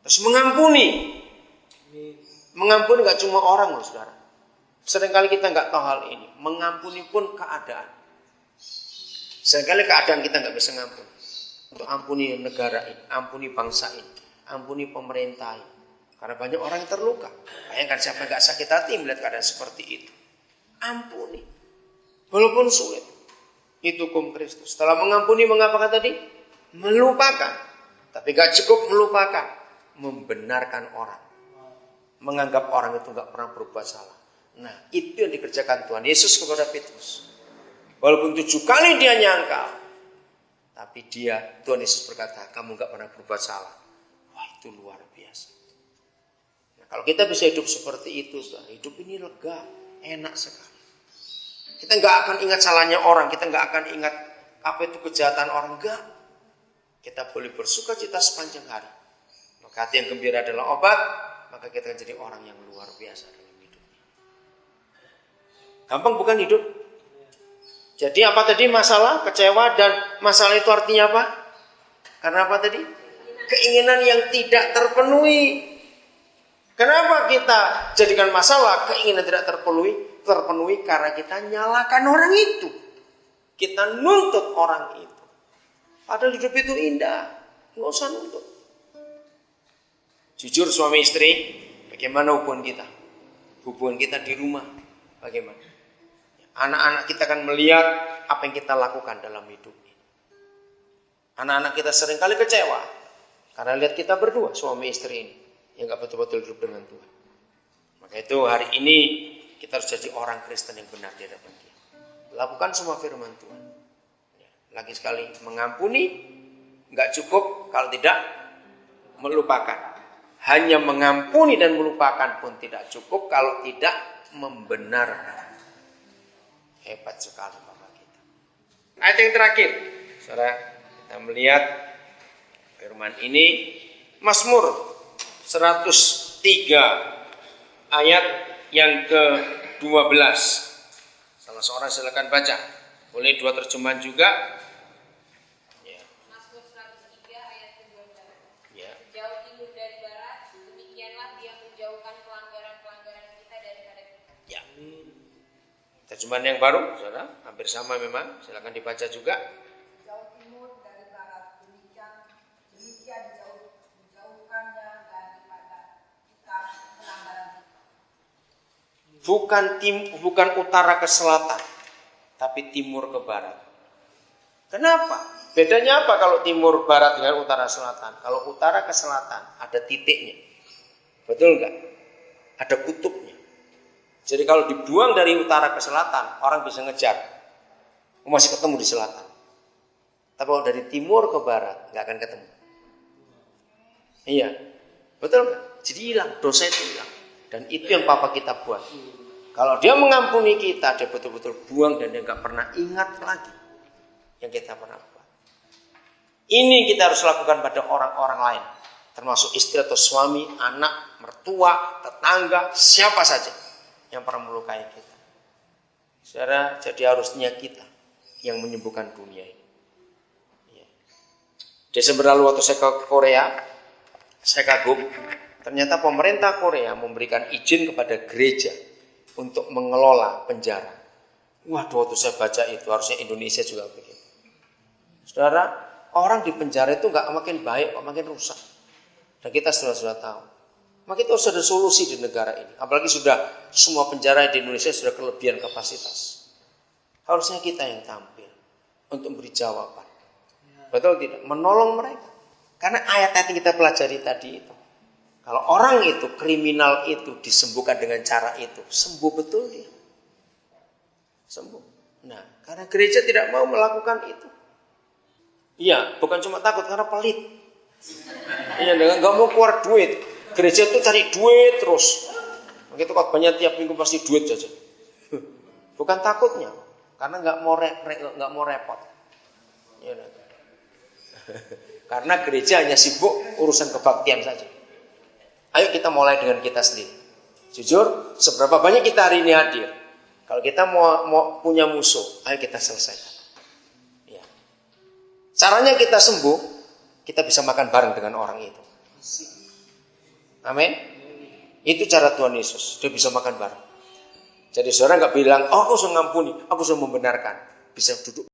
Terus mengampuni. Mengampuni gak cuma orang loh saudara. Seringkali kita gak tahu hal ini. Mengampuni pun keadaan. Seringkali keadaan kita gak bisa ngampuni. Untuk ampuni negara ini, ampuni bangsa ini, ampuni pemerintah ini. Karena banyak orang yang terluka. Bayangkan siapa yang gak sakit hati melihat keadaan seperti itu. Ampuni. Walaupun sulit. Itu hukum Kristus. Setelah mengampuni, mengapakan tadi? Melupakan. Tapi gak cukup melupakan. Membenarkan orang. Menganggap orang itu gak pernah berbuat salah. Nah, itu yang dikerjakan Tuhan Yesus kepada Petrus. Walaupun 7 kali dia nyangkal. Tapi Tuhan Yesus berkata, kamu gak pernah berbuat salah. Wah, itu luar biasa. Nah, kalau kita bisa hidup seperti itu, hidup ini lega, enak sekali. Kita gak akan ingat salahnya orang, kita gak akan ingat apa itu kejahatan orang, enggak. Kita boleh bersuka cita sepanjang hari. Maka hati yang gembira adalah obat, maka kita akan jadi orang yang luar biasa dalam hidupnya. Gampang bukan hidup? Jadi apa tadi masalah, kecewa dan masalah itu artinya apa? Karena apa tadi? Keinginan yang tidak terpenuhi. Kenapa kita jadikan masalah keinginan tidak terpenuhi? Karena kita nyalakan orang itu. Kita nuntut orang itu. Padahal hidup itu indah. Nggak usah nuntut. Jujur suami istri, bagaimana hubungan kita? Hubungan kita di rumah, bagaimana? Anak-anak kita akan melihat apa yang kita lakukan dalam hidup ini. Anak-anak kita seringkali kecewa karena lihat kita berdua, suami istri ini, yang gak betul-betul hidup dengan Tuhan. Maka itu hari ini kita harus jadi orang Kristen yang benar di hadapan Dia. Lakukan semua firman Tuhan. Lagi sekali, mengampuni gak cukup kalau tidak melupakan. Hanya mengampuni dan melupakan pun tidak cukup kalau tidak membenarkan. Hebat sekali Bapak kita. Ayat yang terakhir, saudara, kita melihat firman ini, Mazmur 103 ayat yang ke-12. Salah seorang silakan baca. Boleh 2 terjemahan juga. Ya. Mazmur 103 ayat ke-12. Ya. Jauh timur dari barat, demikianlah Dia menjauhkan pelanggaran-pelanggaran kita daripada kita. Ya. Terjemahan yang baru, saudara, hampir sama memang. Silakan dibaca juga. Jauh timur dari barat, demikian dijauhkannya daripada kita pelanggaran kita. Bukan utara ke selatan, tapi timur ke barat. Kenapa? Bedanya apa kalau timur barat dengan utara selatan? Kalau utara ke selatan ada titiknya, betul nggak? Ada kutubnya. Jadi kalau dibuang dari utara ke selatan, orang bisa ngejar, masih ketemu di selatan. Tapi kalau dari timur ke barat, nggak akan ketemu. Iya, betul nggak? Jadi hilang, dosa itu hilang. Dan itu yang Papa kita buat. Kalau Dia mengampuni kita, Dia betul-betul buang dan Dia nggak pernah ingat lagi yang kita pernah buat. Ini kita harus lakukan pada orang-orang lain, termasuk istri atau suami, anak, mertua, tetangga, siapa saja yang pernah melukai kita. Saudara, jadi harusnya kita yang menyembuhkan dunia ini. Ya. Desember lalu waktu saya ke Korea, saya kagum. Ternyata pemerintah Korea memberikan izin kepada gereja untuk mengelola penjara. Waduh, waktu saya baca itu harusnya Indonesia juga begitu. Saudara, orang di penjara itu nggak makin baik, makin rusak. Dan kita sudah tahu. Maka itu harus ada solusi di negara ini. Apalagi sudah semua penjara di Indonesia sudah kelebihan kapasitas. Harusnya kita yang tampil untuk beri jawaban. Betul tidak? Menolong mereka. Karena ayat-ayat yang kita pelajari tadi itu. Kalau orang itu, kriminal itu disembuhkan dengan cara itu, sembuh betul dia. Sembuh. Nah, karena gereja tidak mau melakukan itu. Iya, bukan cuma takut, karena pelit. Iya, nggak mau keluar duit. Gereja itu cari duit terus. Begitu khotbahnya tiap minggu pasti duit saja. Bukan takutnya, karena nggak mau repot. Ya, karena gereja hanya sibuk urusan kebaktian saja. Ayo kita mulai dengan kita sendiri. Jujur, seberapa banyak kita hari ini hadir? Kalau kita mau punya musuh, ayo kita selesaikan. Ya. Caranya kita sembuh, kita bisa makan bareng dengan orang itu. Amin. Itu cara Tuhan Yesus. Dia bisa makan bareng. Jadi saudara nggak bilang, oh aku sudah ngampuni, aku sudah membenarkan. Bisa duduk